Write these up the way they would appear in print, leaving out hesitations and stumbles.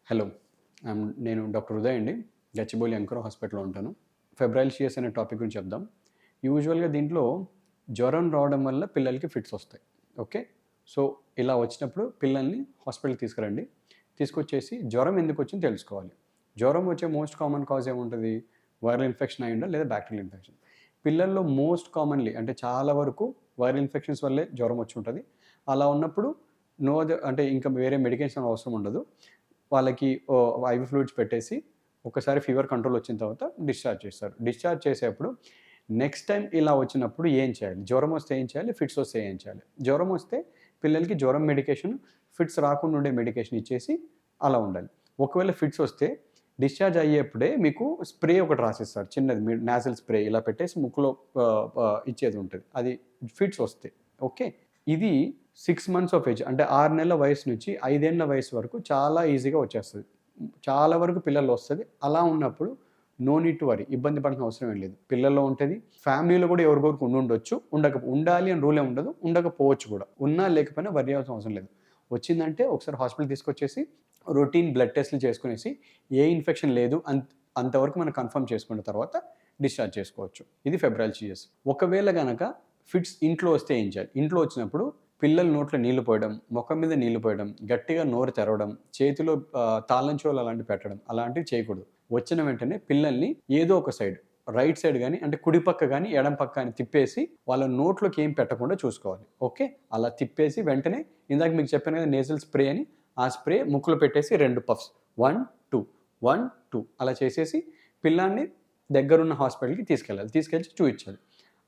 Hello. నేను doctor Uday అండి. గచ్చిబౌలి ఎంకరో హాస్పిటల్‌లో ఉంటాను. ఫెబ్రైల్షియస్ అనే టాపిక్ గురించి చెప్దాం. యూజువల్‌గా దీంట్లో జ్వరం రావడం వల్ల పిల్లలకి ఫిట్స్ వస్తాయి. ఓకే. సో, ఇలా వచ్చినప్పుడు పిల్లల్ని హాస్పిటల్‌కి తీసుకురండి. తీసుకొచ్చేసి జ్వరం ఎందుకొచ్చిందో తెలుసుకోవాలి. జ్వరం వచ్చే మోస్ట్ కామన్ కాజ్ ఏముంటది? వైరల్ ఇన్ఫెక్షన్ అయ్యుండా లేదా బ్యాక్టీరియల్ ఇన్ఫెక్షన్. పిల్లల్లో మోస్ట్ కామన్‌లీ అంటే చాలా వరకు వైరల్ ఇన్ఫెక్షన్స్ వల్లే జ్వరం వచ్చి ఉంటది. అలా ఉన్నప్పుడు నో అదర్ అంటే ఇంకా వేరే మెడికేషన్ అవసరం ఉండదు. వాళ్ళకి ఐవీ ఫ్లూయిడ్స్ పెట్టేసి ఒకసారి ఫీవర్ కంట్రోల్ వచ్చిన తర్వాత డిశ్చార్జ్ చేస్తారు. డిశ్చార్జ్ చేసేప్పుడు నెక్స్ట్ టైమ్ ఇలా వచ్చినప్పుడు ఏం చేయాలి? జ్వరం వస్తే ఏం చేయాలి? ఫిట్స్ వస్తే ఏం చేయాలి? జ్వరం వస్తే పిల్లలకి జ్వరం మెడికేషన్, ఫిట్స్ రాకుండా ఉండే మెడికేషన్ ఇచ్చేసి అలా ఉండాలి. ఒకవేళ ఫిట్స్ వస్తే డిశ్చార్జ్ అయ్యేప్పుడే మీకు స్ప్రే ఒకటి రాసిస్తారు. చిన్నది నాజల్ స్ప్రే ఇలా పెట్టేసి ముక్కులో ఇచ్చేది ఉంటది. అది ఫిట్స్ వస్తే. ఓకే. ఇది 6 మంత్స్ ఆఫ్ ఏజ్ అంటే 6 నెలల వయసు నుంచి 5 ఏళ్ల వయసు వరకు చాలా ఈజీగా వచ్చేస్తది. చాలా వరకు పిల్లల్లో వస్తది. అలా ఉన్నప్పుడు నో నీడ్ టు వరీ. ఇబ్బంది పడాల్సిన అవసరం ఏం లేదు. పిల్లల్లో ఉంటది. ఫ్యామిలీలో కూడా ఎవరికొకరికి ఉండుండొచ్చు. ఉండాలి అని రూల్ ఏమి ఉండదు. ఉండకపోవచ్చు కూడా. ఉన్నా లేకపోయినా వరీ అవ్వాల్సిన అవసరం లేదు. వచ్చిందంటే ఒకసారి హాస్పిటల్ తీసుకొచ్చేసి రొటీన్ బ్లడ్ టెస్ట్‌లు చేసుకునేసి ఏ ఇన్ఫెక్షన్ లేదు అంతవరకు మనం కన్ఫర్మ్ చేసుకున్న తర్వాత డిశ్చార్జ్ చేసుకోవచ్చు. ఇది ఫెబ్రైల్షియస్. ఒకవేళ గనక ఫిట్స్ ఇంట్లో వస్తే ఏం చేయాలి? ఇంట్లో వచ్చినప్పుడు పిల్లల నోట్లో నీళ్లు పోయడం, ముఖం మీద నీళ్లు పోయడం, గట్టిగా నోరు తెరవడం, చేతిలో తాళం చెవులు అలాంటివి పెట్టడం అలాంటివి చేయకూడదు. వచ్చిన వెంటనే పిల్లల్ని ఏదో ఒక సైడ్ రైట్ సైడ్ గాని అంటే కుడి పక్క గాని, ఎడమ పక్క గాని తిప్పేసి వాళ్ళ నోట్లోకి ఏం పెట్టకుండా చూసుకోవాలి. ఓకే. అలా తిప్పేసి వెంటనే ఇందాక మీకు చెప్పాను కదా నేజల్ స్ప్రే అని, ఆ స్ప్రే ముక్కులో పెట్టేసి 2 పఫ్స్ 1, 2, 1, 2 అలా చేసేసి పిల్లాడిని దగ్గరున్న హాస్పిటల్‌కి తీసుకెళ్ళాలి. తీసుకెళ్ళి చూయించాలి.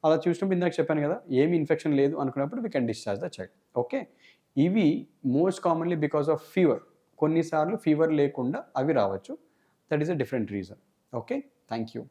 అలా చూసినప్పుడు ఇందాక చెప్పాను కదా! ఏమి ఇన్ఫెక్షన్ లేదు అనుకున్నప్పుడు we can discharge the child. Okay. ఇవి most commonly because of fever. కొన్నిసార్లు ఫీవర్ లేకుండా అవి రావచ్చు. That is a different reason. Okay. Thank you.